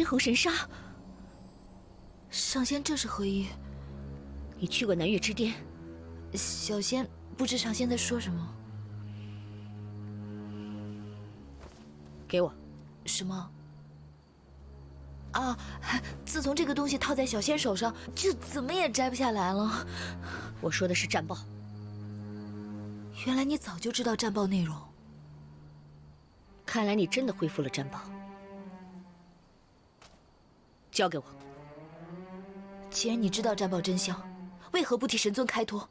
咽喉神杀。上仙这是何意？你去过南岳之巅？小仙不知上仙在说什么。给我。什么？啊！自从这个东西套在小仙手上，就怎么也摘不下来了。我说的是战报。原来你早就知道战报内容。看来你真的恢复了战报。交给我。既然你知道战报真相，为何不替神尊开脱？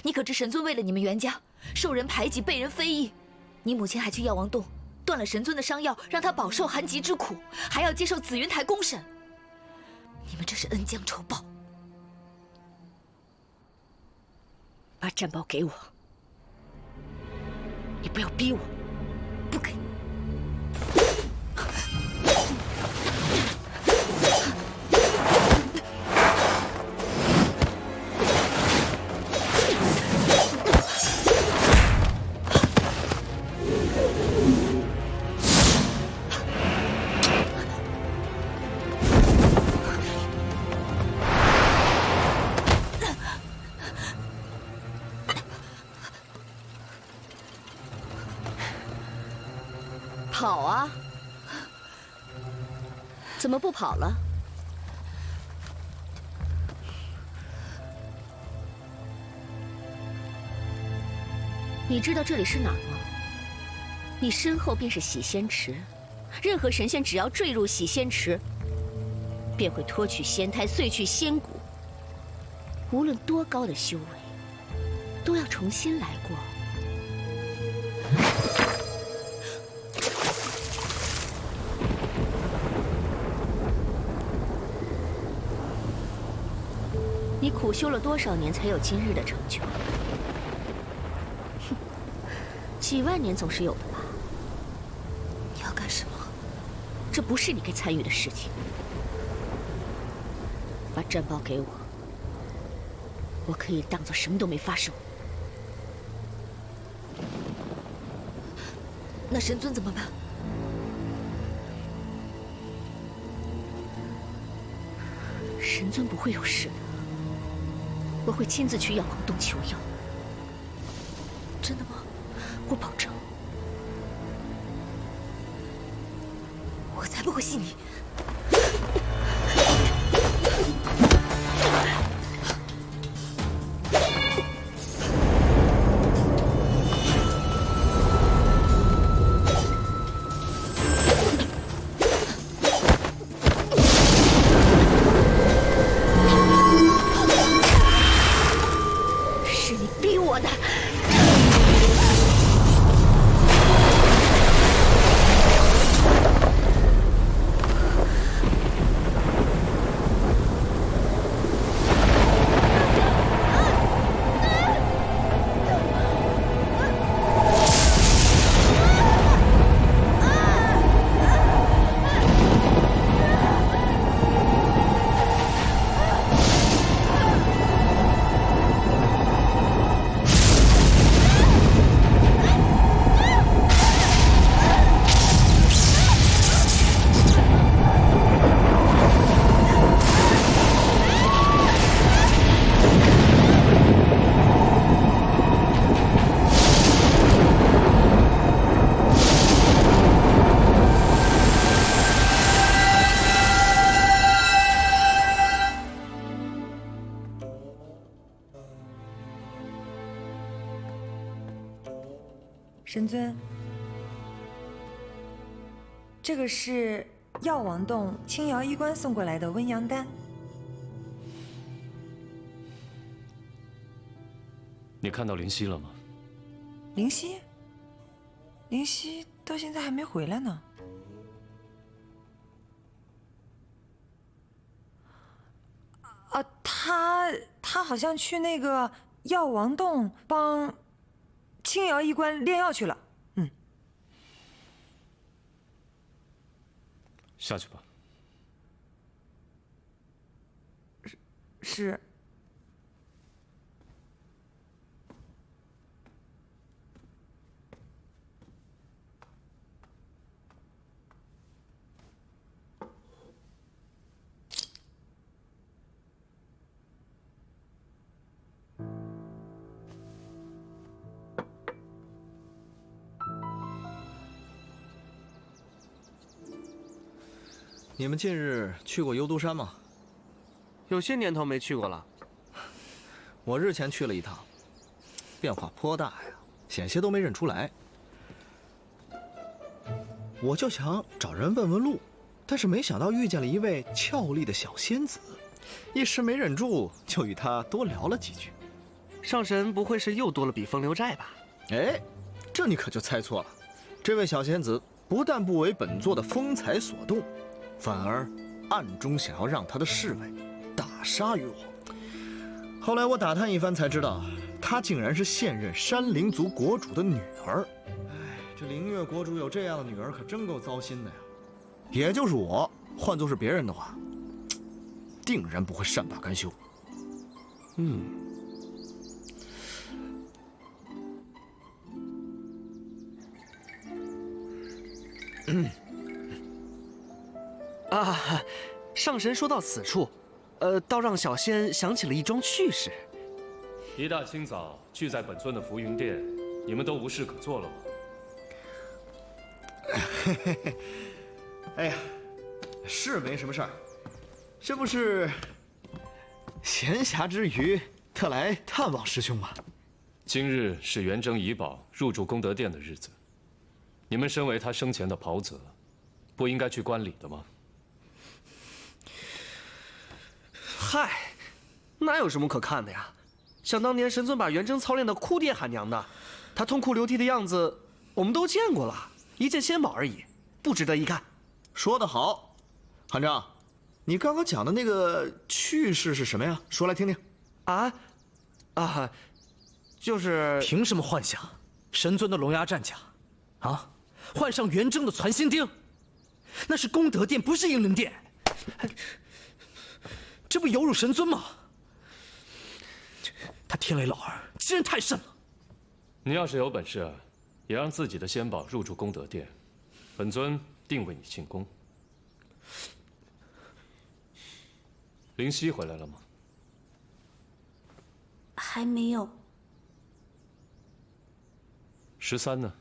你可知神尊为了你们袁家，受人排挤，被人非议？你母亲还去药王洞断了神尊的伤药，让他饱受寒疾之苦，还要接受紫云台公审。你们这是恩将仇报。把战报给我。你不要逼我。不给。跑啊！怎么不跑了？你知道这里是哪儿吗？你身后便是洗仙池，任何神仙只要坠入洗仙池，便会脱去仙胎，碎去仙骨。无论多高的修为，都要重新来过。你苦修了多少年才有今日的成就？哼，几万年总是有的吧？你要干什么？这不是你该参与的事情。把战报给我，我可以当做什么都没发生。那神尊怎么办？神尊不会有事的。我会亲自去药王洞求药。真的吗？我保证。我才不会信你！神尊，这个是药王洞青瑶医官送过来的温阳丹。你看到灵犀了吗？灵犀？灵犀到现在还没回来呢。啊，他好像去那个药王洞帮青瑶医官炼药去了。嗯，下去吧。是。你们近日去过幽都山吗？有些年头没去过了。我日前去了一趟，变化颇大呀，险些都没认出来。我就想找人问问路，但是没想到遇见了一位俏丽的小仙子，一时没忍住，就与她多聊了几句。上神不会是又多了笔风流债吧？哎，这你可就猜错了。这位小仙子不但不为本座的风采所动，反而暗中想要让他的侍卫大杀于我。后来我打探一番才知道，她竟然是现任山灵族国主的女儿。哎，这灵月国主有这样的女儿，可真够糟心的呀。也就是我，换作是别人的话，定然不会善罢甘休。啊，上神说到此处，倒让小仙想起了一桩趣事。一大清早聚在本尊的浮云殿，你们都无事可做了吗？哎呀，是没什么事儿，这不是闲暇之余特来探望师兄吗？今日是元征遗宝入住功德殿的日子，你们身为他生前的袍泽，不应该去观礼的吗？嗨，哪有什么可看的呀？想当年神尊把元征操练的哭爹喊娘的，他痛哭流涕的样子，我们都见过了，一件仙宝而已，不值得一看。说得好，韩章，你刚刚讲的那个趣事是什么呀？说来听听。就是凭什么幻想神尊的龙牙战甲？啊，换上元征的传心钉，那是功德殿，不是英灵殿。这不有辱神尊吗？他天雷老儿欺人太甚了。你要是有本事，也让自己的仙宝入住功德殿，本尊定为你庆功。灵犀回来了吗？还没有。13呢？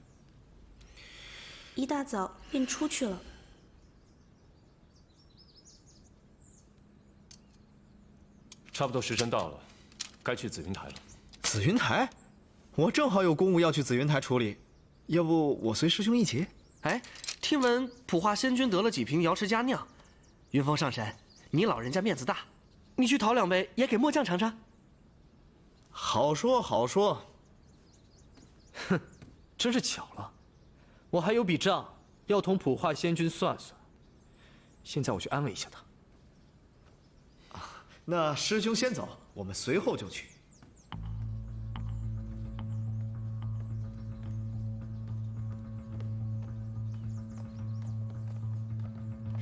一大早便出去了。差不多时辰到了，该去紫云台了。紫云台，我正好有公务要去紫云台处理，要不我随师兄一起？哎，听闻普化仙君得了几瓶瑶池佳酿，云峰上神，你老人家面子大，你去讨2杯，也给末将尝尝。好说好说。哼，真是巧了，我还有笔账要同普化仙君算算。现在我去安慰一下他。那师兄先走，我们随后就去。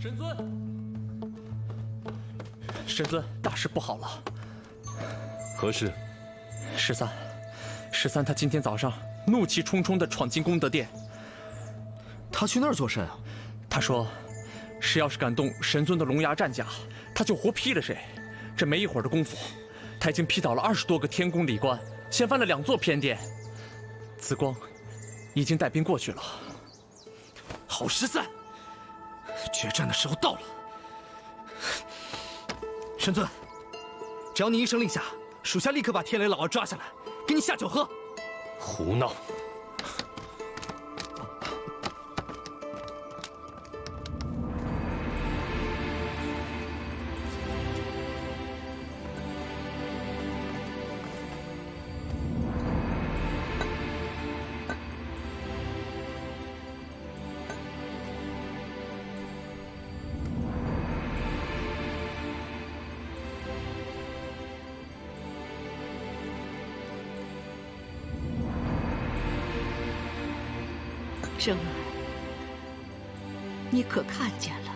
神尊，神尊，大事不好了！何事？13他今天早上怒气冲冲地闯进功德殿。他去那儿做甚啊？他说，谁要是敢动神尊的龙牙战甲，他就活劈了谁。这没一会儿的功夫，他已经劈倒了20多个天宫礼官，掀翻了2座偏殿。紫光已经带兵过去了。好13，决战的时候到了。神尊，只要你一声令下，属下立刻把天雷老儿抓下来，给你下酒喝。胡闹！征儿，你可看见了？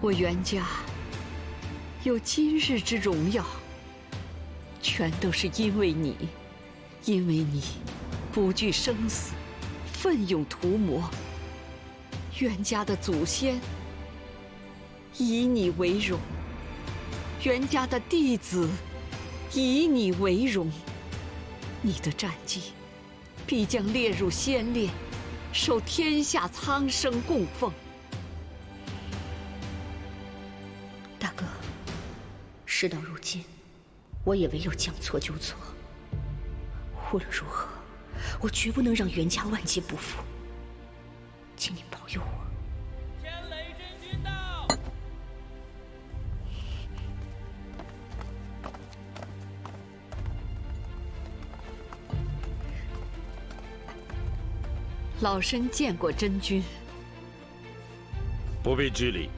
我袁家有今日之荣耀，全都是因为你，因为你不惧生死，奋勇屠魔。袁家的祖先以你为荣，袁家的弟子以你为荣。你的战绩必将列入先烈，受天下苍生供奉。事到如今，我也唯有将错就错。无论如何，我绝不能让袁家万劫不复。请您保佑我。天雷真君到！老身见过真君。不必拘礼，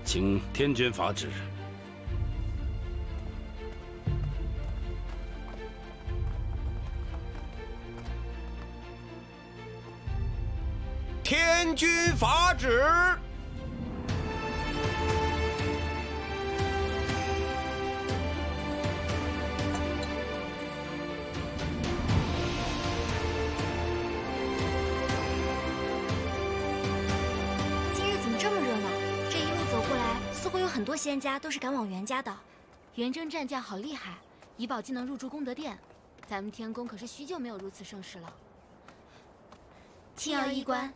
请天君法旨。天君法旨。今日怎么这么热闹？这一路走过来，似乎有很多仙家都是赶往袁家的。元征战将好厉害，怡宝竟能入住功德殿，咱们天宫可是许久没有如此盛世了。青瑶衣冠。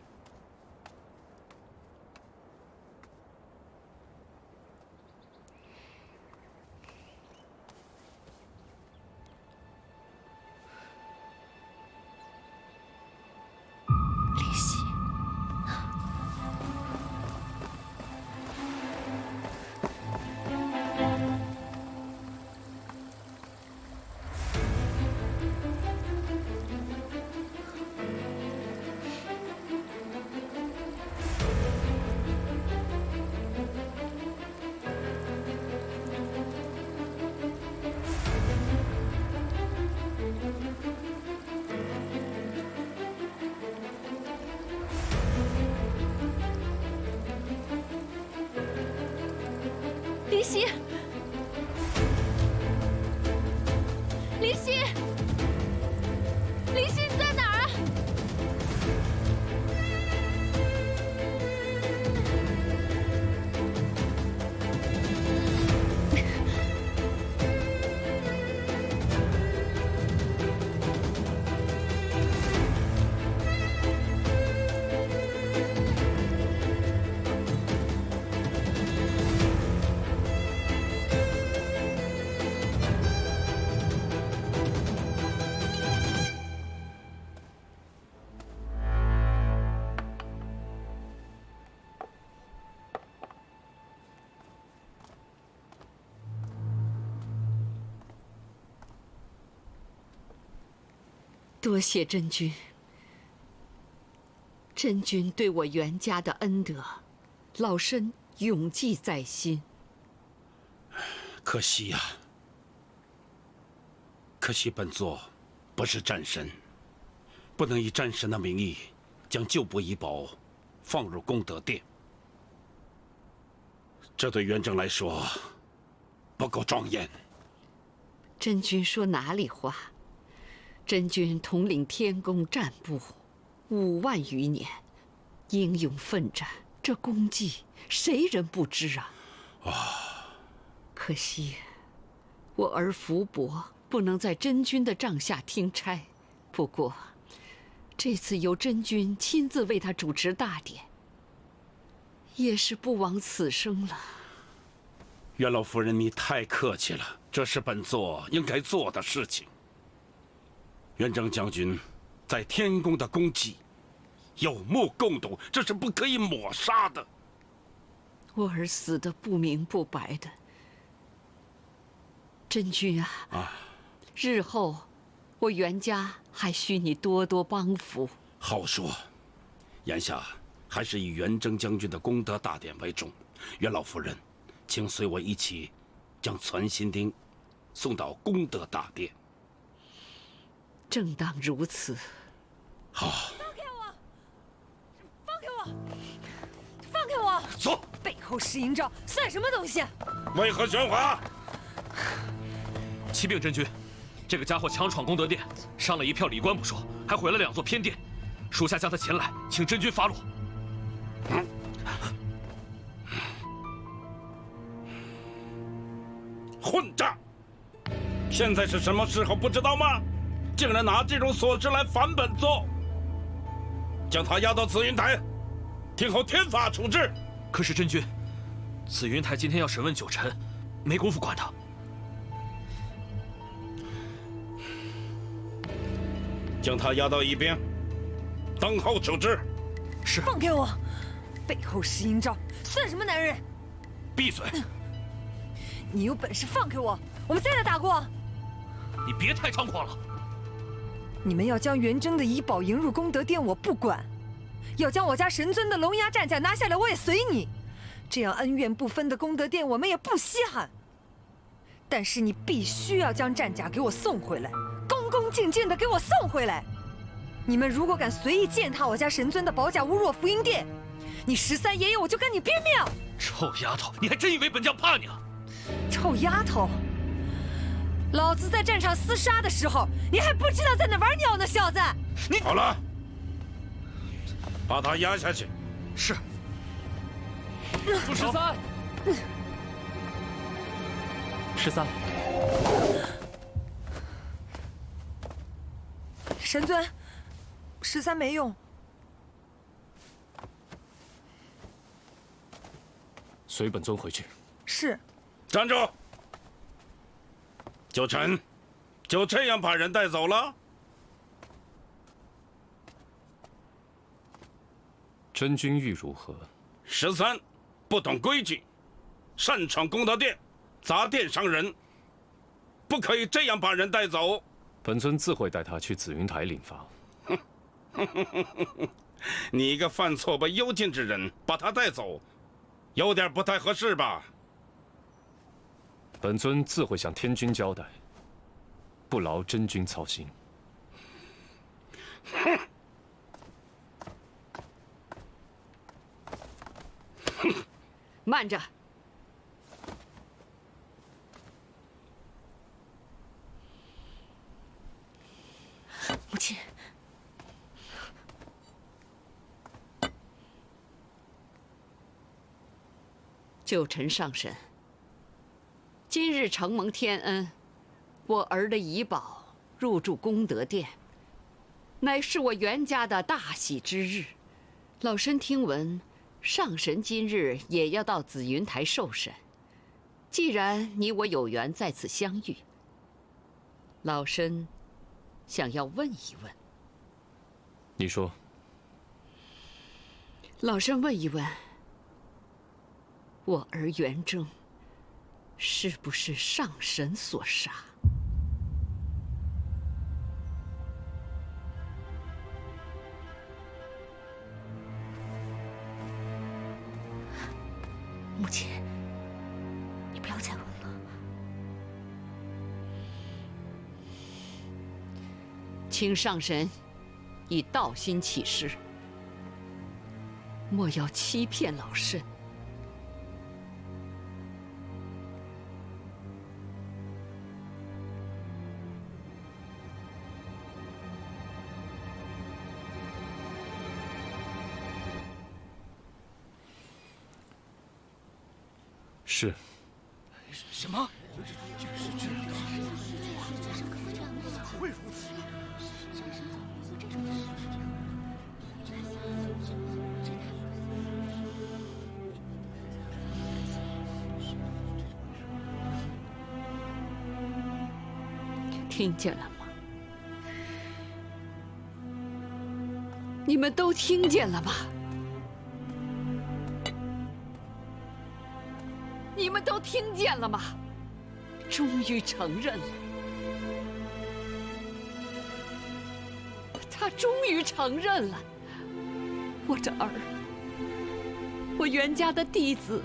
林夕，林夕，林夕，林夕，你在哪儿啊？多谢真君，真君对我袁家的恩德，老身永记在心。可惜呀，可惜本座不是战神，不能以战神的名义将旧部遗宝放入功德殿，这对元征来说不够庄严。真君说哪里话？真君统领天宫战部5万余年，英勇奋战，这功绩谁人不知啊？可惜我儿福伯不能在真君的帐下听差。不过这次由真君亲自为他主持大典，也是不枉此生了。袁老夫人，你太客气了，这是本座应该做的事情。元征将军在天宫的功绩有目共睹，这是不可以抹杀的。我儿死得不明不白的，真君啊，日后我袁家还需你多多帮扶。好说，眼下还是以元征将军的功德大典为重。袁老夫人，请随我一起将攒心钉送到功德大殿。正当如此。好。放开我！放开我！放开我！走！背后施阴招，算什么东西？为何喧哗？启禀真君，这个家伙强闯功德殿，伤了一票礼官不说，还毁了2座偏殿。属下将他擒来，请真君发落。混账！现在是什么时候不知道吗？竟然拿这种琐事来烦本座！将他押到紫云台，听候天法处置。可是真君，紫云台今天要审问九臣，没工夫管他。将他押到一边，等候处置。是。放开我！背后施阴招，算什么男人？闭嘴！你有本事放开我，我们再来打过。你别太猖狂了。你们要将元征的遗宝迎入功德殿，我不管；要将我家神尊的龙牙战甲拿下来，我也随你。这样恩怨不分的功德殿，我们也不稀罕。但是你必须要将战甲给我送回来，恭恭敬敬的给我送回来。你们如果敢随意践踏我家神尊的宝甲，侮辱我福音殿，你13爷爷我就跟你拼命！臭丫头，你还真以为本将怕你啊？臭丫头！老子在战场厮杀的时候，你还不知道在哪玩鸟呢，小子！你好了，把他压下去。是。13，神尊，13没用。随本尊回去。是。站住！九臣，就这样把人带走了？真君欲如何？13，不懂规矩，擅闯功德殿，砸殿伤人，不可以这样把人带走。本尊自会带他去紫云台领罚。你一个犯错被幽禁之人，把他带走，有点不太合适吧？本尊自会向天君交代，不劳真君操心。哼！慢着！母亲，旧臣上审。今日承蒙天恩，我儿的遗宝入住功德殿，乃是我袁家的大喜之日。老身听闻，上神今日也要到紫云台受审。既然你我有缘在此相遇，老身想要问一问。你说。老身问一问，我儿元征是不是上神所杀？母亲，你不要再问了。请上神以道心起誓，莫要欺骗老身。是。什么？会如此？听见了吗？你们都听见了吧？你们都听见了吗？终于承认了，他终于承认了，我这儿，我袁家的弟子，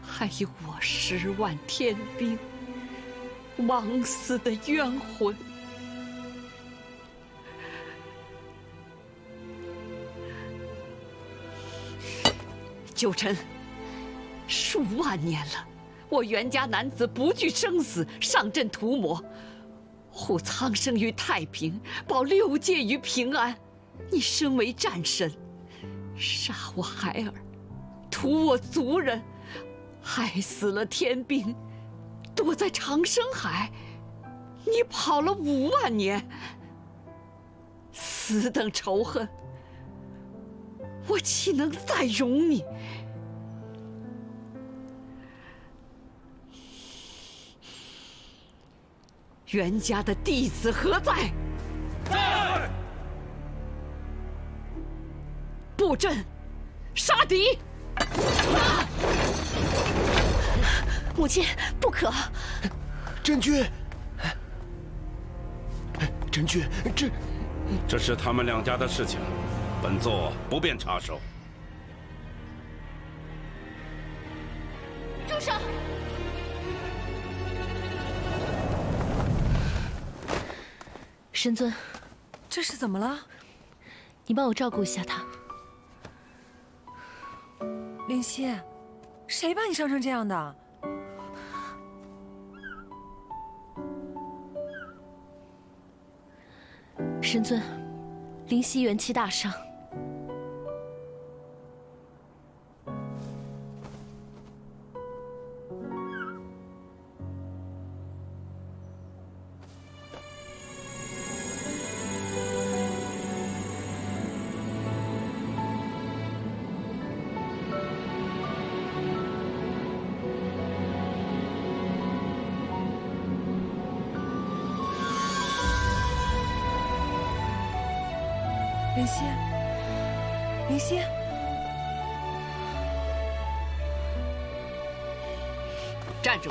还有我10万天兵枉死的冤魂。九臣。数万年了，我袁家男子不惧生死，上阵屠魔，护苍生于太平，保6界于平安。你身为战神，杀我孩儿，屠我族人，害死了天兵，躲在长生海，你跑了5万年，此等仇恨，我岂能再容你？袁家的弟子何在？在。布阵，杀敌！母亲，不可！真君，真君，这是他们两家的事情，本座不便插手。住手！神尊，这是怎么了？你帮我照顾一下他。灵犀，谁把你伤成这样的？神尊，灵犀元气大伤。灵犀，灵犀，站住！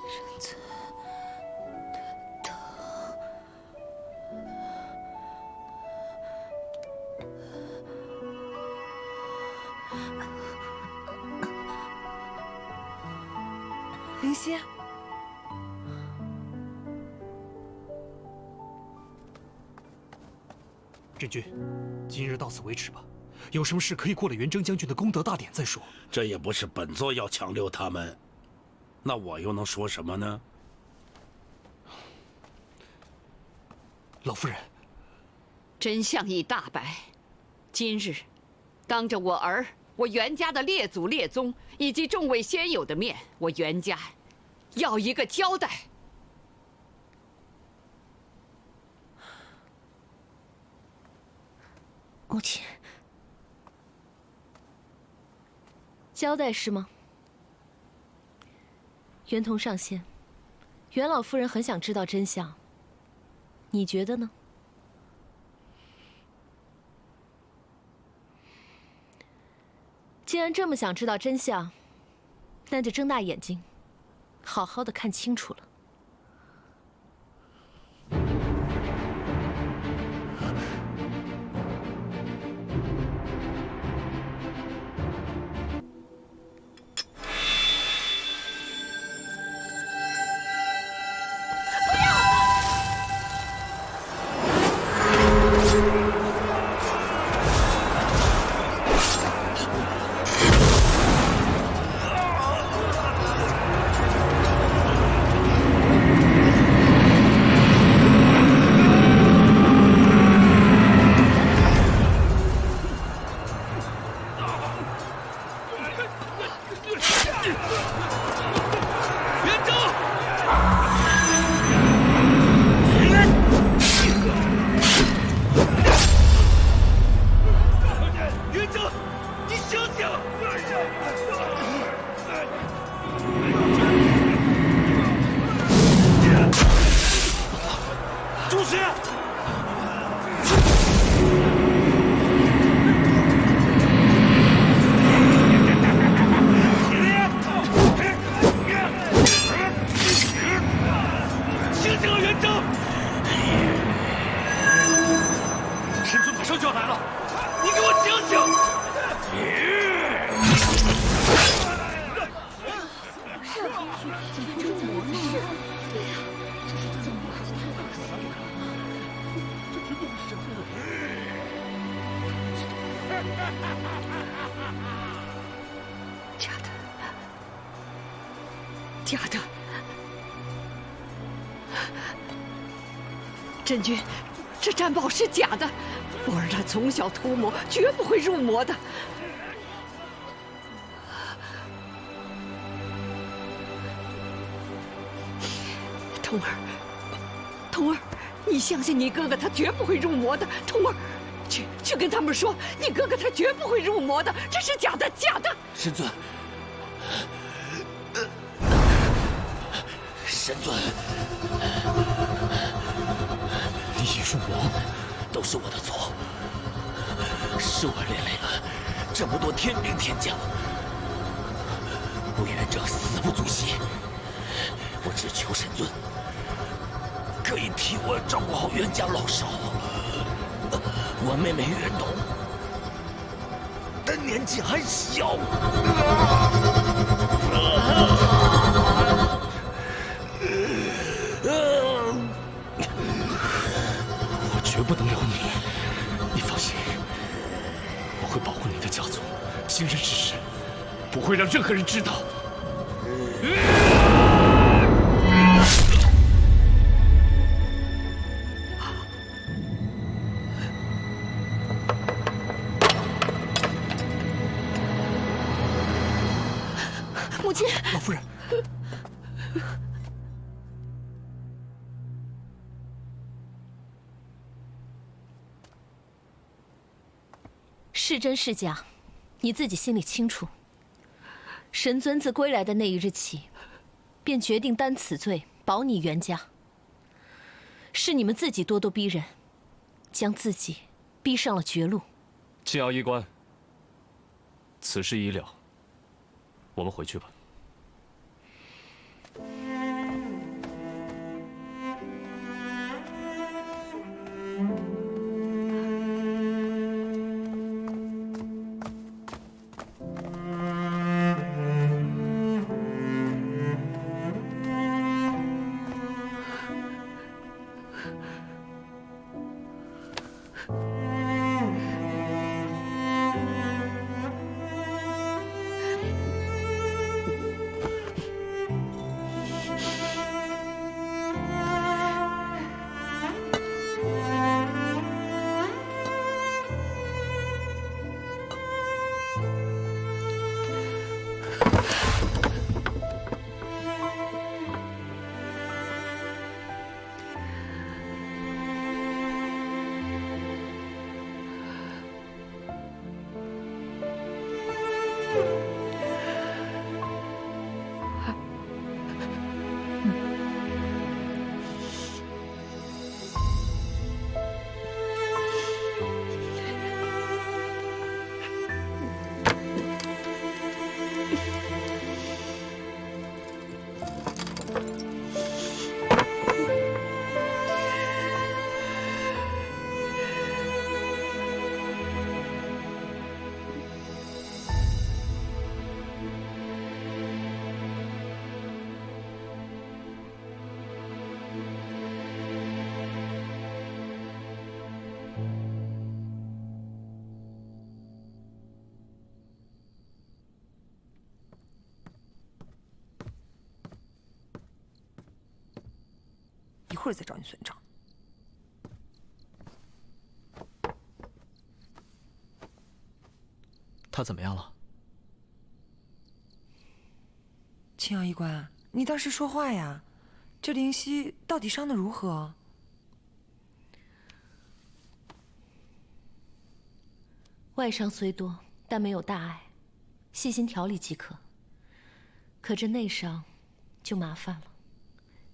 神尊的疼。灵犀，真君，今日到此为止吧。有什么事可以过了元征将军的功德大典再说。这也不是本座要强留他们，那我又能说什么呢？老夫人，真相已大白，今日当着我儿、我袁家的列祖列宗以及众位先友的面，我袁家要一个交代。母亲，交代是吗？袁同上仙，袁老夫人很想知道真相，你觉得呢？既然这么想知道真相，那就睁大眼睛，好好的看清楚了。假的，真君，这占宝是假的，我儿他从小涂魔，绝不会入魔的。童儿，童儿，你相信你哥哥，他绝不会入魔的。童儿，去跟他们说，你哥哥他绝不会入魔的，这是假的，假的。神尊，神尊，你已入魔，都是我的错，是我连累了这么多天兵天将。我元正死不足惜，我只求神尊可以替我照顾好袁家老少。我妹妹袁董，她年纪还小，我绝不能留你，你放心，我会保护你的家族，行人之事，不会让任何人知道。母亲，老夫人，是真是假，你自己心里清楚。神尊自归来的那一日起，便决定担此罪，保你袁家。是你们自己咄咄逼人，将自己逼上了绝路。青瑶医官，此事已了，我们回去吧。一会儿再找你算账。他怎么样了？青瑶医官，你倒是说话呀！这灵犀到底伤得如何？外伤虽多，但没有大碍，细心调理即可。可这内伤就麻烦了。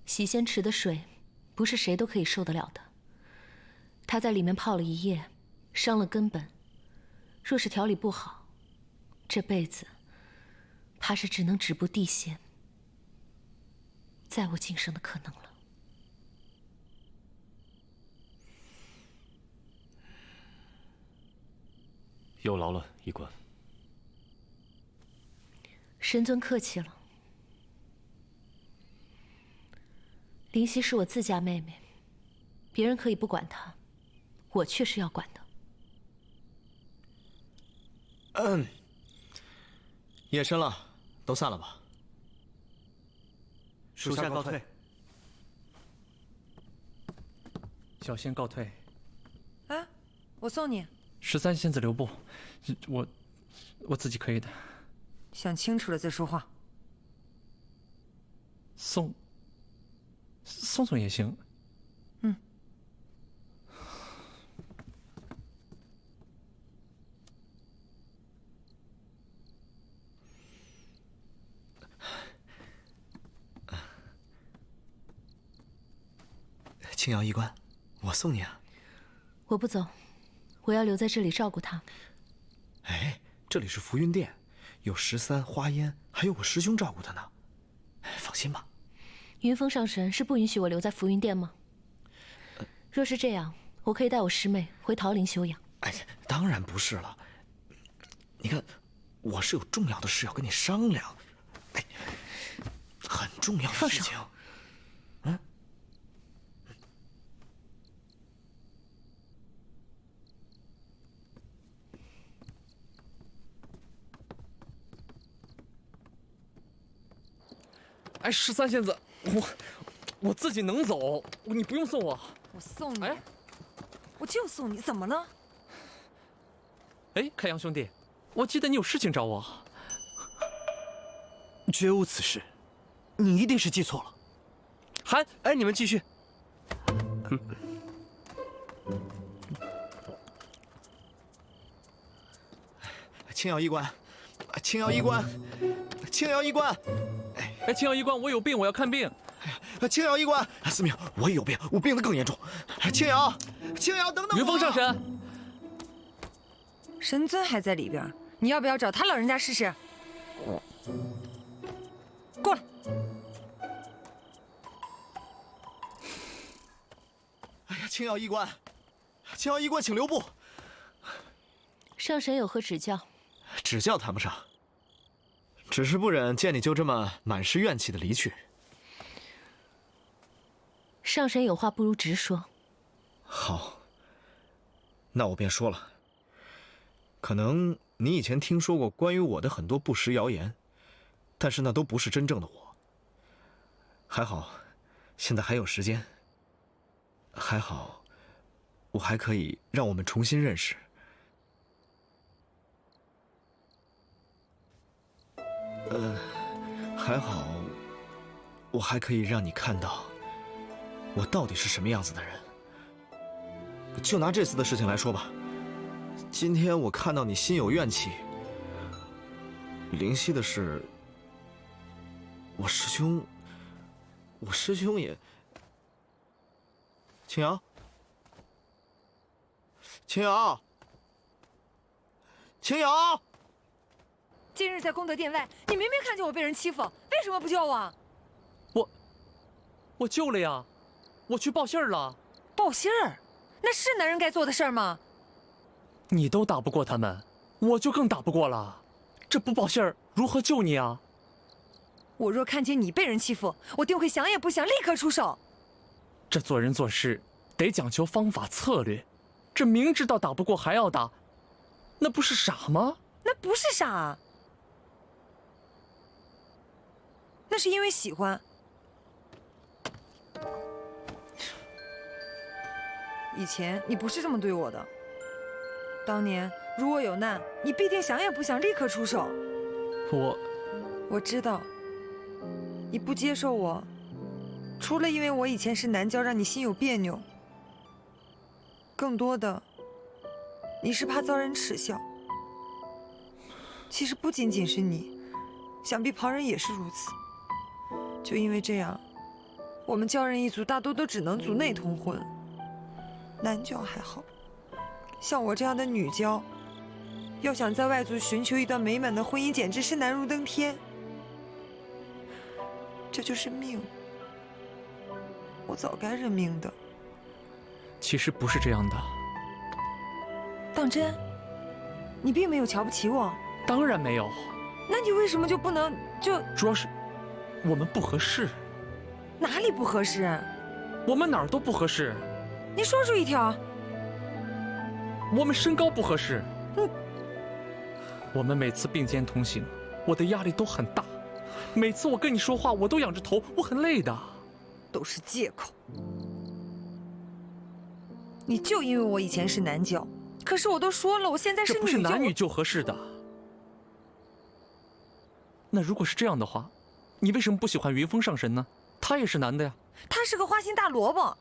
洗仙池的水不是谁都可以受得了的。他在里面泡了一夜，伤了根本。若是调理不好，这辈子怕是只能止步地仙，再无晋升的可能了。有劳了，医官。神尊客气了。灵犀是我自家妹妹，别人可以不管她，我却是要管的。夜深了，都散了吧。属下告退。小仙告退。啊，我送你。13仙子留步，我自己可以的。想清楚了再说话。送。送送也行。嗯。青瑶医官，我送你啊。我不走，我要留在这里照顾他。哎，这里是浮云殿，有13花烟，还有我师兄照顾他呢。放心吧。云峰上神是不允许我留在浮云殿吗？若是这样，我可以带我师妹回桃林休养。哎，当然不是了。你看，我是有重要的事要跟你商量，哎，很重要的事情。嗯。哎，13仙子，我自己能走，你不用送我。我送你。哎，我就送你，怎么了？哎，开阳兄弟，我记得你有事情找我。绝无此事，你一定是记错了。韩，哎，你们继续。青瑶医官，青瑶医官，青瑶医官。哎，青瑶医官，我有病，我要看病。青瑶医官，司命，我也有病，我病得更严重。青瑶，青瑶，等等我！云峰上神，神尊还在里边，你要不要找他老人家试试？过来。哎呀，青瑶医官，青瑶医官，请留步。上神有何指教？指教谈不上，只是不忍见你就这么满是怨气的离去。上神有话不如直说。好，那我便说了。可能你以前听说过关于我的很多不实谣言，但是那都不是真正的我。还好，现在还有时间。还好，我还可以让我们重新认识。还好，我还可以让你看到我到底是什么样子的人。就拿这次的事情来说吧，今天我看到你心有怨气，灵犀的事，我师兄也……青瑶，青瑶，青瑶。今日在功德殿外，你明明看见我被人欺负，为什么不救我？我救了呀，我去报信儿了。报信儿？那是男人该做的事儿吗？你都打不过他们，我就更打不过了。这不报信儿，如何救你啊？我若看见你被人欺负，我定会想也不想，立刻出手。这做人做事得讲求方法策略，这明知道打不过还要打，那不是傻吗？那不是傻，那是因为喜欢。以前你不是这么对我的。当年如我有难，你必定想也不想立刻出手。我知道，你不接受我，除了因为我以前是男教让你心有别扭，更多的你是怕遭人耻笑。其实不仅仅是你，想必旁人也是如此。就因为这样，我们教人一族大多都只能族内通婚。男教还好，像我这样的女教，要想在外族寻求一段美满的婚姻，简直是难如登天。这就是命，我早该认命的。其实不是这样的。当真？你并没有瞧不起我？当然没有。那你为什么就不能就……主要是我们不合适。哪里不合适？我们哪儿都不合适。你说出一条。我们身高不合适。我们每次并肩同行，我的压力都很大。每次我跟你说话，我都仰着头，我很累的。都是借口。你就因为我以前是男教，可是我都说了，我现在是女教。这不是男女就合适的。那如果是这样的话，你为什么不喜欢云峰上神呢？他也是男的呀。他是个花心大萝卜。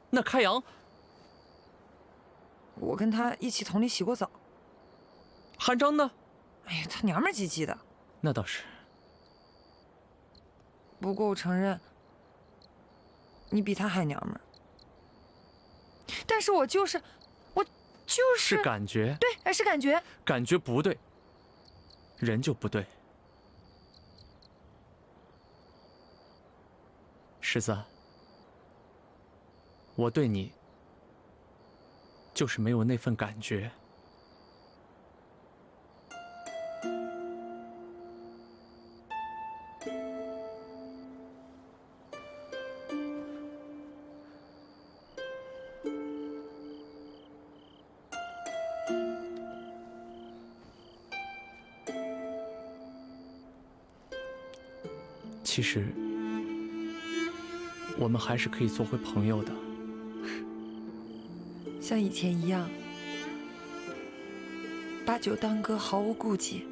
那开阳，我跟他一起桶里洗过澡。韩章呢？哎呀，他娘们唧唧的。那倒是。不过我承认，你比他还娘们儿。但是我就是。是感觉。对，是感觉。感觉不对，人就不对。十三，我对你就是没有那份感觉。其实，我们还是可以做回朋友的，像以前一样，把酒当歌，毫无顾忌。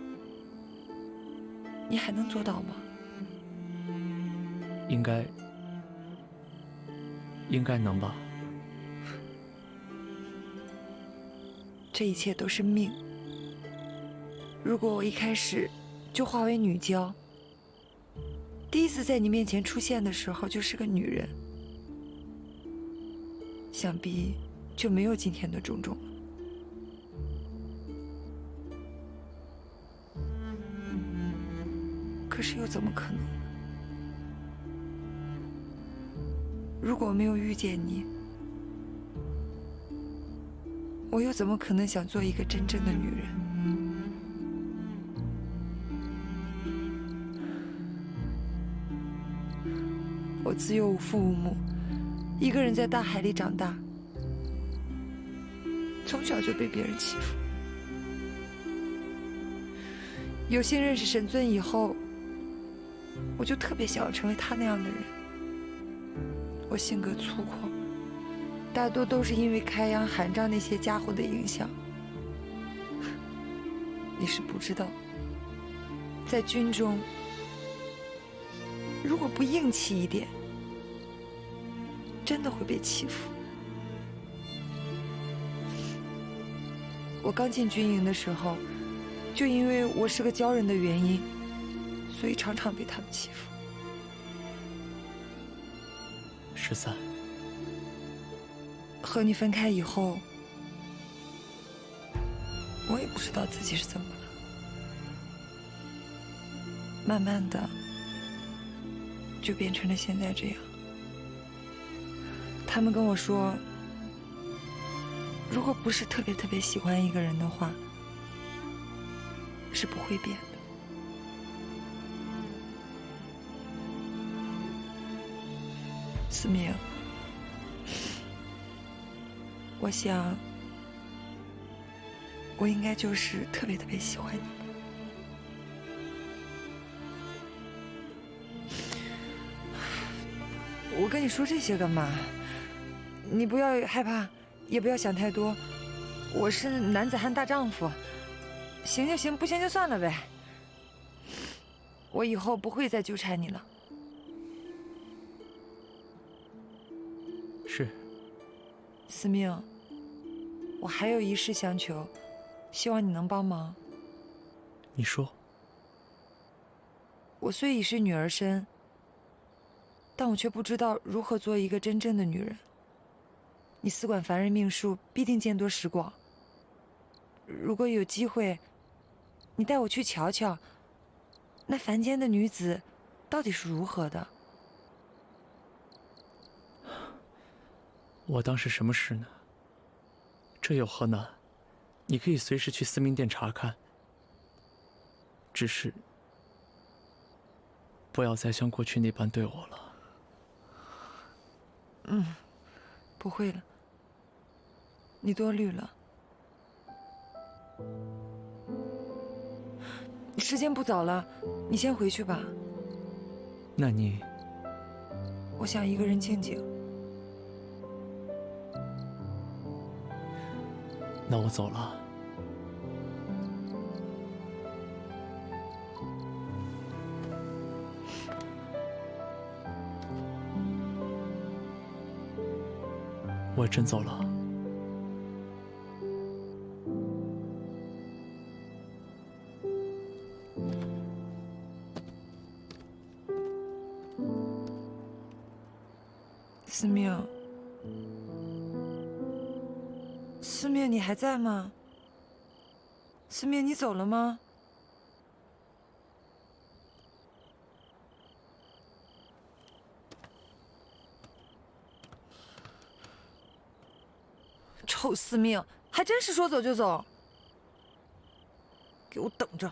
你还能做到吗？应该能吧。这一切都是命。如果我一开始就化为女娇，第一次在你面前出现的时候就是个女人，想必就没有今天的种种了。可是又怎么可能呢？如果没有遇见你，我又怎么可能想做一个真正的女人？我自幼无父无母，一个人在大海里长大，从小就被别人欺负。有幸认识神尊以后，我就特别想要成为他那样的人。我性格粗犷，大多都是因为开阳、韩章那些家伙的影响。你是不知道，在军中，如果不硬气一点，真的会被欺负。我刚进军营的时候，就因为我是个娇人的原因，所以常常被他们欺负。13，和你分开以后，我也不知道自己是怎么了，慢慢的就变成了现在这样。他们跟我说，如果不是特别喜欢一个人的话，是不会变的。思明，我想，我应该就是特别喜欢你。我跟你说这些干嘛？你不要害怕，也不要想太多。我是男子汉大丈夫，行就行，不行就算了呗。我以后不会再纠缠你了。是。思明，我还有一事相求，希望你能帮忙。你说。我虽已是女儿身，但我却不知道如何做一个真正的女人。你司管凡人命数，必定见多识广。如果有机会，你带我去瞧瞧，那凡间的女子到底是如何的。我当是什么事呢？这有何难？你可以随时去司命殿查看。只是，不要再像过去那般对我了。不会了。你多虑了。时间不早了，你先回去吧。那你？我想一个人静静。那我走了。我真走了。思命，思命，你还在吗？思命，你走了吗？臭司命，还真是说走就走，给我等着！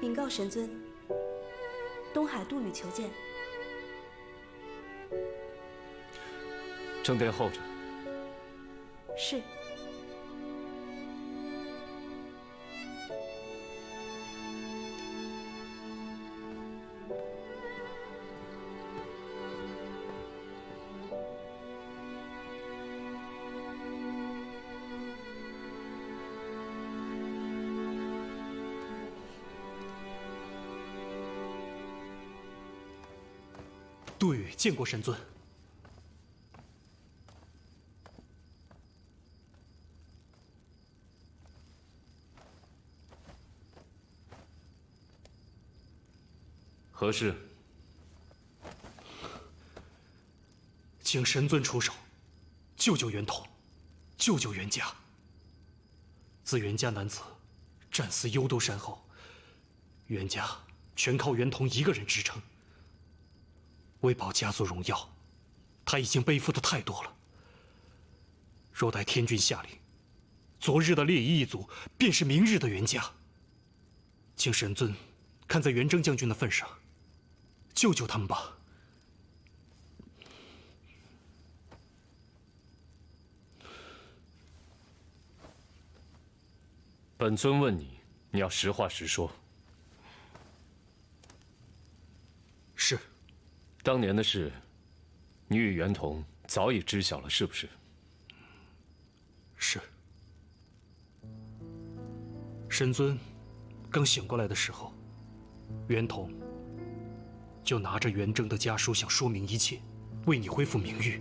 禀告神尊，东海杜宇求见。正殿候着。是。杜宇见过神尊。何事？请神尊出手，救救袁统，救救袁家。自袁家男子战死幽都山后，袁家全靠袁统一个人支撑。为保家族荣耀，他已经背负的太多了。若待天君下令，昨日的烈夷一族便是明日的袁家。请神尊看在袁征将军的份上，救救他们吧。本尊问你，你要实话实说。是。当年的事，你与袁统早已知晓了，是不是？是。神尊刚醒过来的时候，袁统就拿着袁征的家书想说明一切，为你恢复名誉，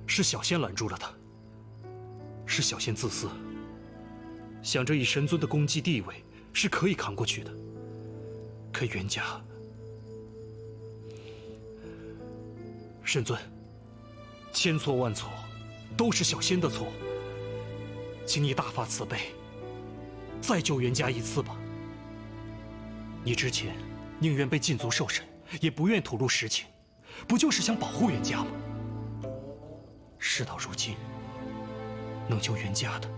是小仙拦住了他。是小仙自私，想着以神尊的功绩地位是可以扛过去的。可袁家，神尊，千错万错，都是小仙的错，请你大发慈悲，再救袁家一次吧。你之前宁愿被禁足受审，也不愿吐露实情，不就是想保护袁家吗？事到如今，能救袁家的，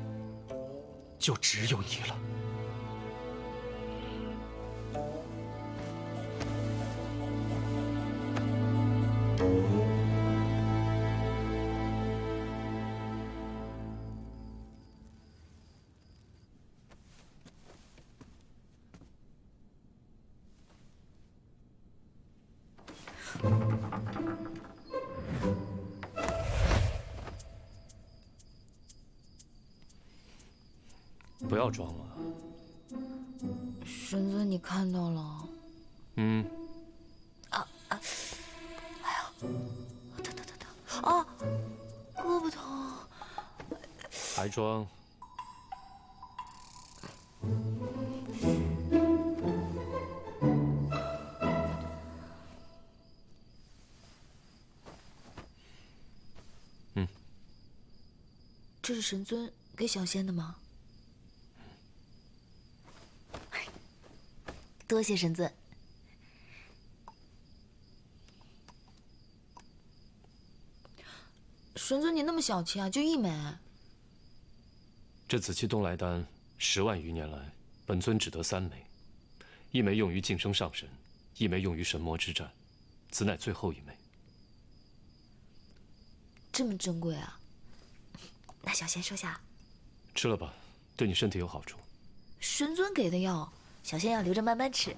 就只有你了。不要装了。神尊，你看到了？嗯。哎呀，疼！啊，胳膊疼。还装？这是神尊给小仙的吗？多谢神尊。神尊，你那么小气啊，就1枚。这紫气东来丹10万余年来，本尊只得3枚，1枚用于晋升上神，1枚用于神魔之战，此乃最后1枚。这么珍贵啊！那小仙收下。吃了吧，对你身体有好处。神尊给的药，小仙要留着慢慢吃。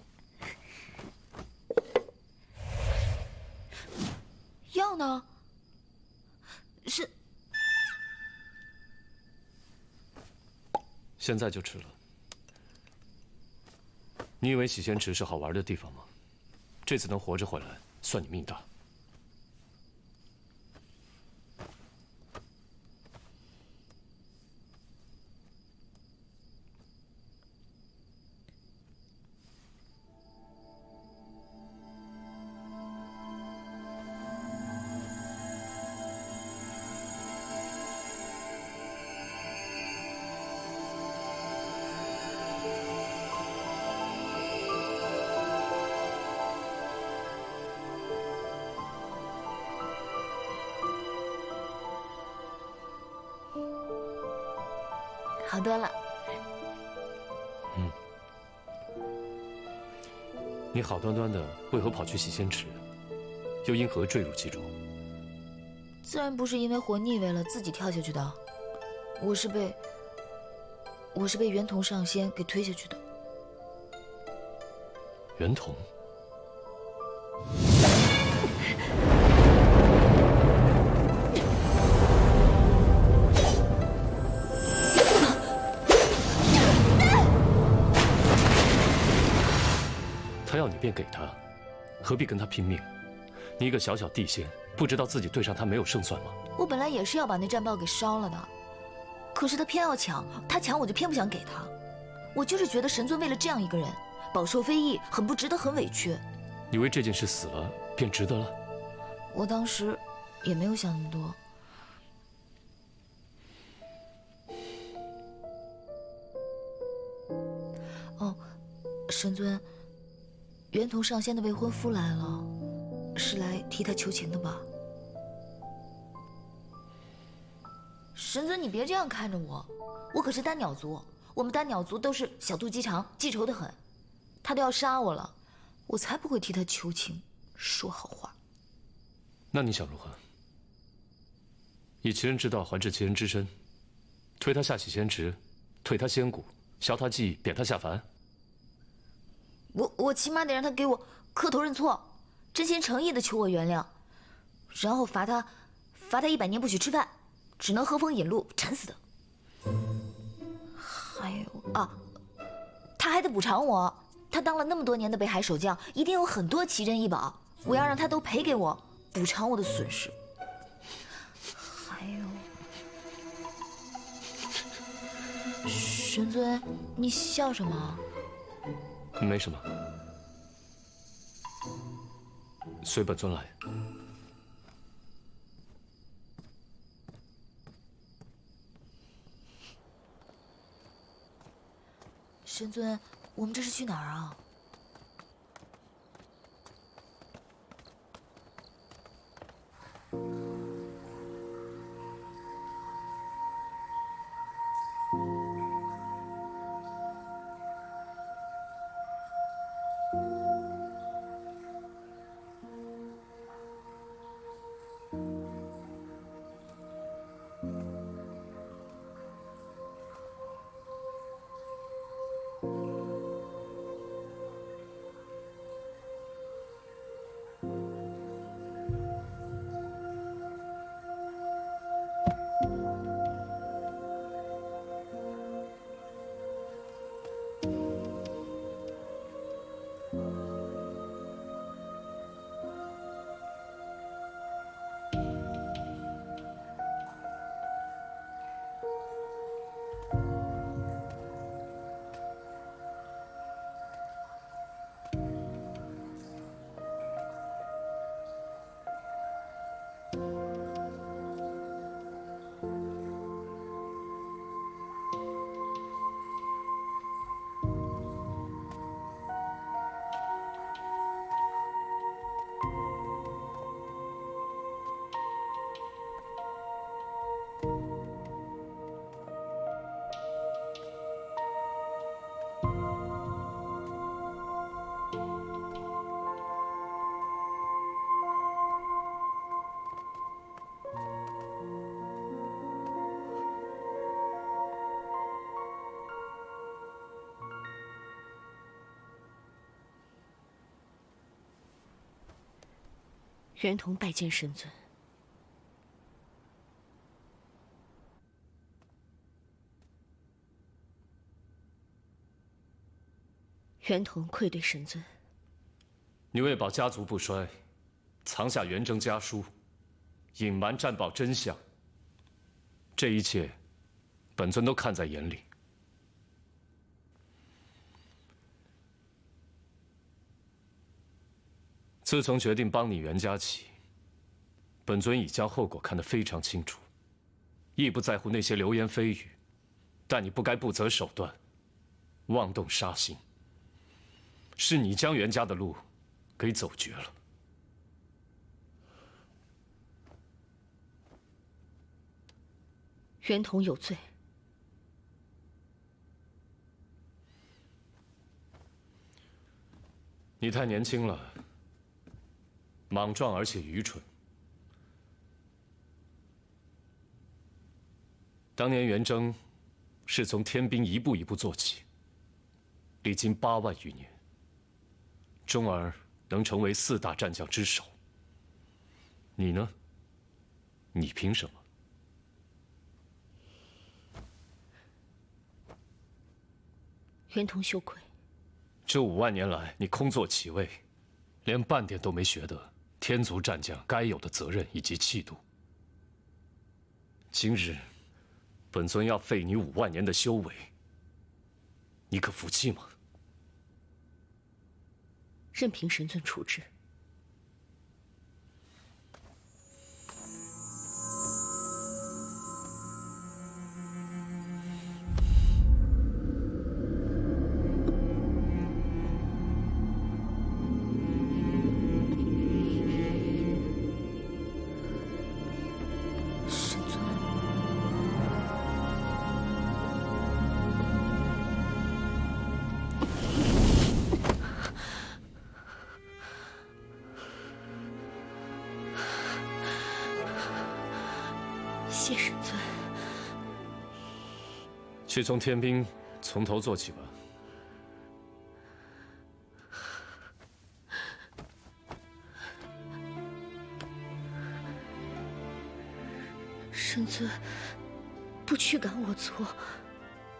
药呢？是。现在就吃了。你以为洗仙池是好玩的地方吗？这次能活着回来，算你命大。好多了。你好端端的为何跑去洗仙池，又因何坠入其中？自然不是因为活腻味了自己跳下去的，我是被袁同上仙给推下去的。袁同。他要你便给他，何必跟他拼命？你一个小小地仙，不知道自己对上他没有胜算吗？我本来也是要把那战报给烧了的，可是他偏要抢，他抢我就偏不想给他。我就是觉得神尊为了这样一个人，饱受非议，很不值得，很委屈。你为这件事死了便值得了？我当时也没有想那么多。哦，神尊。袁同上仙的未婚夫来了，是来替他求情的吧？神尊，你别这样看着我，我可是丹鸟族，我们丹鸟族都是小肚鸡肠，记仇的很。他都要杀我了，我才不会替他求情，说好话。那你想如何？以其人之道还治其人之身，推他下洗仙池，退他仙骨，削他记忆，贬他下凡。我起码得让他给我磕头认错，真心诚意的求我原谅，然后罚他100年不许吃饭，只能喝风饮露，馋死的。还有啊，他还得补偿我，他当了那么多年的北海守将，一定有很多奇珍异宝，我要让他都赔给我，补偿我的损失。还有，玄尊，你笑什么？没什么，随本尊来。神尊，我们这是去哪儿啊？袁同拜见神尊。袁同愧对神尊。你为保家族不衰，藏下元征家书，隐瞒战报真相。这一切，本尊都看在眼里。自从决定帮你袁家起，本尊已将后果看得非常清楚，亦不在乎那些流言蜚语，但你不该不择手段，妄动杀心。是你将袁家的路给走绝了。袁同有罪。你太年轻了，莽撞而且愚蠢。当年元征是从天兵一步一步做起，历经8万余年，终而能成为4大战将之首。你呢？你凭什么？袁同羞愧。这5万年来，你空坐其位，连半点都没学得天族战将该有的责任以及气度。今日，本尊要废你5万年的修为，你可服气吗？任凭神尊处置。神尊，谢神尊。去从天兵从头做起吧。神尊不驱赶我族，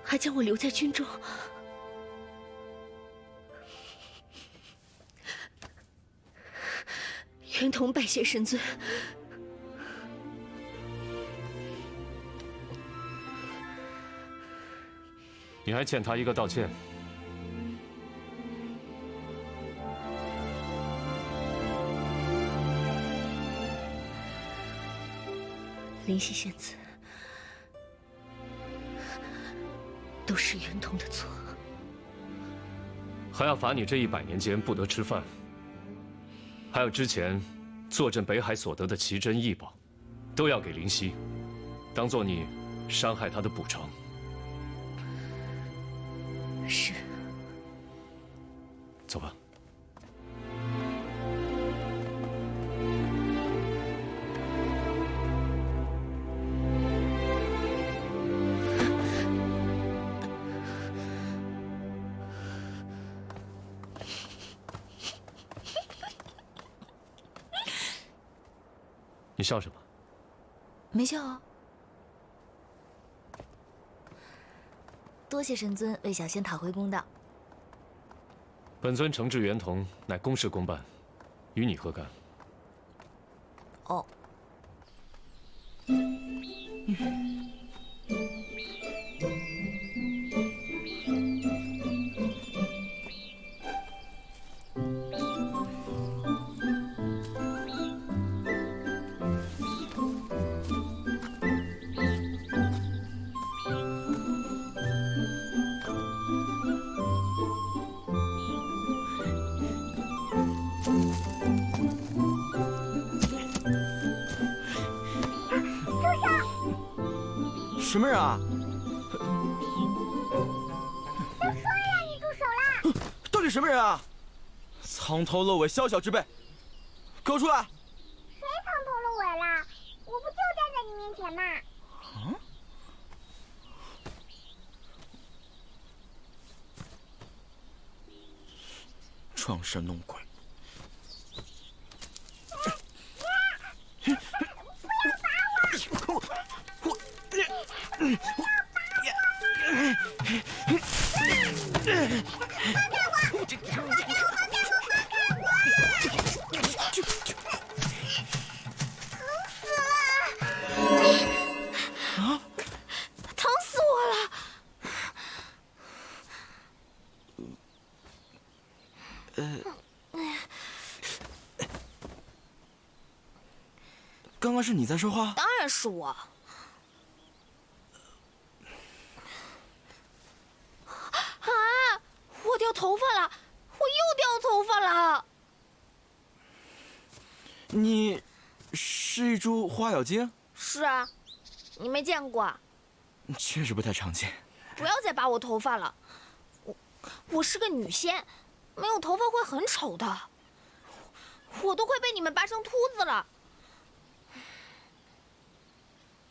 还将我留在军中。袁同拜谢神尊。你还欠他一个道歉。灵犀仙子，都是袁同的错。还要罚你这100年间不得吃饭，还有之前坐镇北海所得的奇珍异宝，都要给灵犀，当做你伤害他的补偿。是。走吧。你笑什么？没笑啊。多谢神尊为小仙讨回公道。本尊惩治袁同，乃公事公办，与你何干？哦。什么人啊？都说了让你住手啦！到底什么人啊？藏头露尾，宵小之辈，给我出来！谁藏头露尾啦？我不就站在你面前吗？啊？装神弄鬼！疼死我了！刚刚是你在说话？当然是我。啊！我掉头发了！我又掉头发了！你是一株花咬精？是啊，你没见过？确实不太常见。不要再拔我头发了，我是个女仙，没有头发会很丑的。我都快被你们拔成秃子了。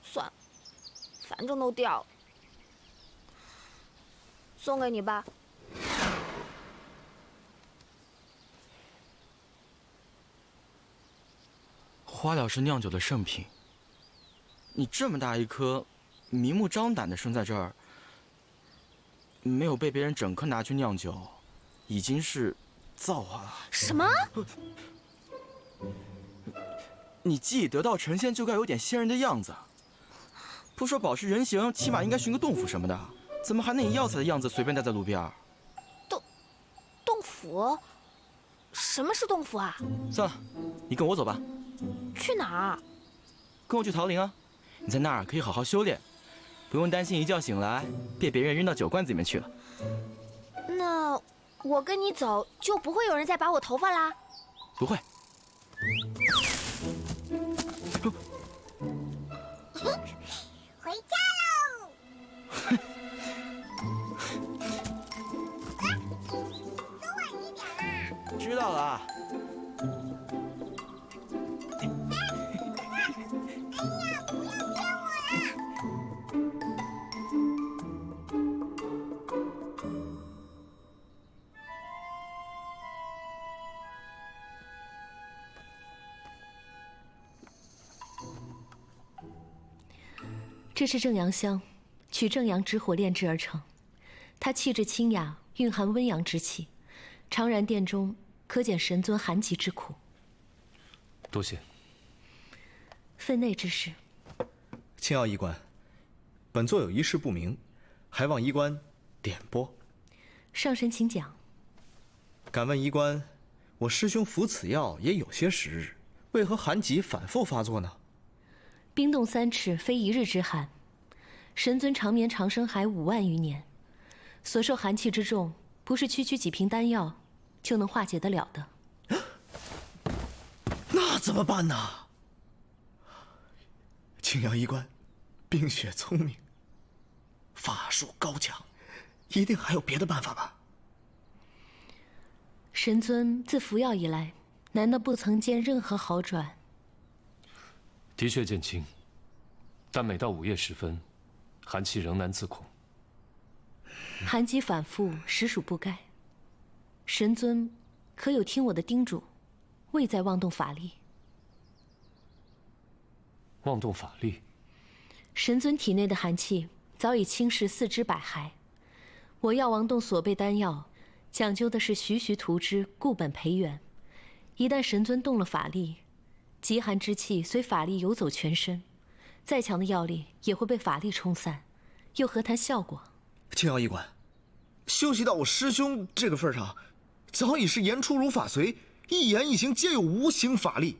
算了，反正都掉了，送给你吧。花疗是酿酒的圣品，你这么大一颗，明目张胆的生在这儿，没有被别人整颗拿去酿酒，已经是造化了。什么？你既已得道成仙，就该有点仙人的样子。不说保持人形，起码应该寻个洞府什么的，怎么还能以药材的样子随便待在路边？洞府？什么是洞府啊？算了，你跟我走吧。去哪儿？跟我去桃林啊！你在那儿可以好好修炼，不用担心一觉醒来被别人扔到酒罐子里面去了。那我跟你走，就不会有人再拔我头发啦？不会。回家喽！走晚一点啦。知道了啊。这是正阳香，取正阳之火炼制而成。它气质清雅，蕴含温阳之气，常燃殿中，可减神尊寒疾之苦。多谢。分内之事。青瑶医官，本座有一事不明，还望医官点拨。上神请讲。敢问医官，我师兄服此药也有些时日，为何寒疾反复发作呢？冰冻3尺，非一日之寒。神尊长眠长生还5万余年，所受寒气之重，不是区区几瓶丹药就能化解得了的。那怎么办呢？青瑶医官，冰雪聪明，法术高强，一定还有别的办法吧？神尊自服药以来，难道不曾见任何好转？的确见轻，但每到午夜时分，寒气仍难自控。寒疾反复，实属不该。神尊可有听我的叮嘱，未再妄动法力？妄动法力？神尊体内的寒气早已侵蚀4肢百骸，我药王洞所备丹药，讲究的是徐徐图之，固本培元。一旦神尊动了法力，极寒之气随法力游走全身，再强的药力也会被法力冲散，又何谈效果？青瑶医官，修习到我师兄这个份上，早已是言出如法随，一言一行皆有无形法力，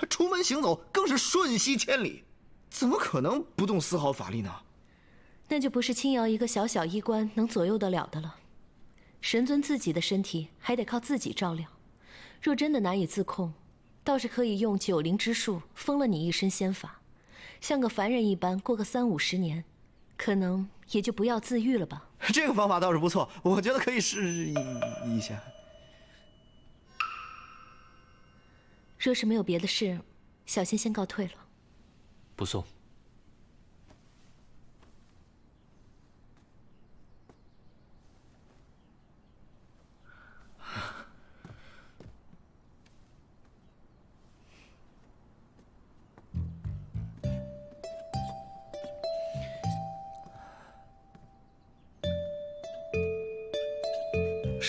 出门行走更是瞬息千里，怎么可能不动丝毫法力呢？那就不是青瑶一个小小医官能左右得了的了。神尊自己的身体还得靠自己照料，若真的难以自控，倒是可以用九灵之术封了你一身仙法，像个凡人一般过个30-50年，可能也就不药自愈了吧。这个方法倒是不错，我觉得可以试一下。若是没有别的事，小仙先告退了。不送。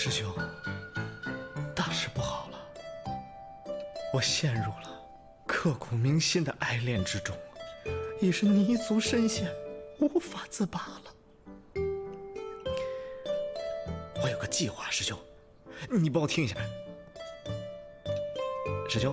师兄，大事不好了！我陷入了刻骨铭心的爱恋之中，已是泥足深陷，无法自拔了。我有个计划，师兄，你帮我听一下。师兄。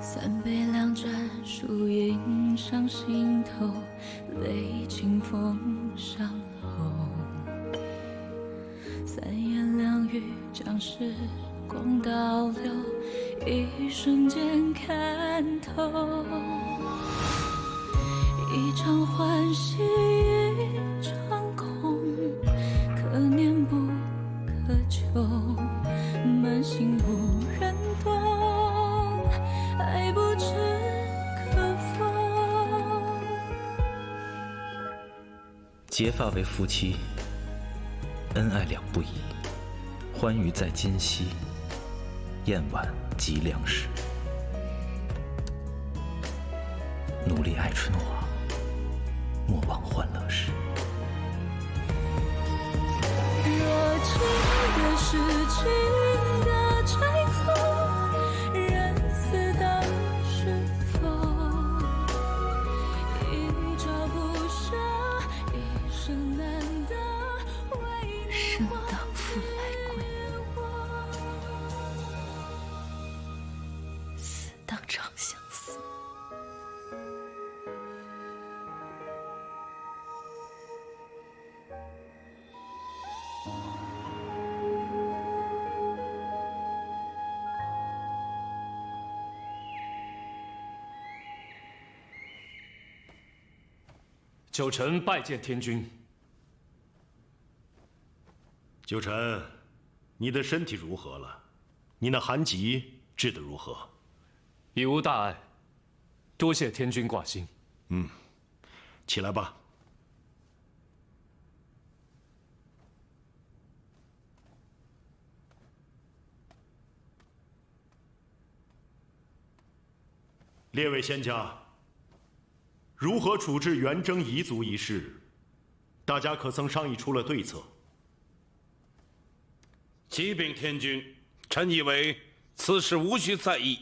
三杯两盏，树影上心头，泪清风上后。三言两语将时光倒流，一瞬间看透。一场欢喜一场空，可念不可求，满心无人懂。爱不知可否？结发为夫妻，恩爱两不疑。欢愉在今夕，宴晚即良时。努力爱春华，莫忘欢乐时。若情的是情的猜测，人死当是否？一朝不舍，一生难得，为生当复来归，死当长相思。九臣拜见天君。九臣，你的身体如何了？你那寒疾治得如何？已无大碍，多谢天君挂心。起来吧。列位仙家，如何处置元征彝族一事，大家可曾商议出了对策？启禀天君，臣以为此事无需在意，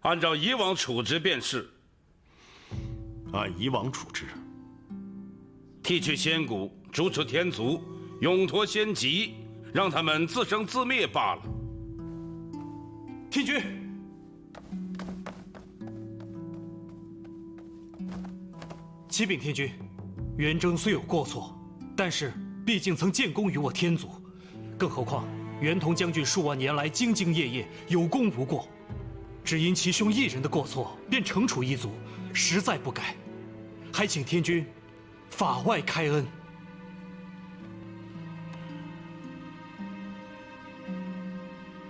按照以往处置便是。按以往处置，剃去仙骨，逐出天族，永脱仙籍，让他们自生自灭罢了。天君，启禀天君，元征虽有过错，但是毕竟曾建功于我天族，更何况袁同将军数万年来兢兢业业，有功无过，只因其兄一人的过错便惩处一族，实在不该。还请天君法外开恩。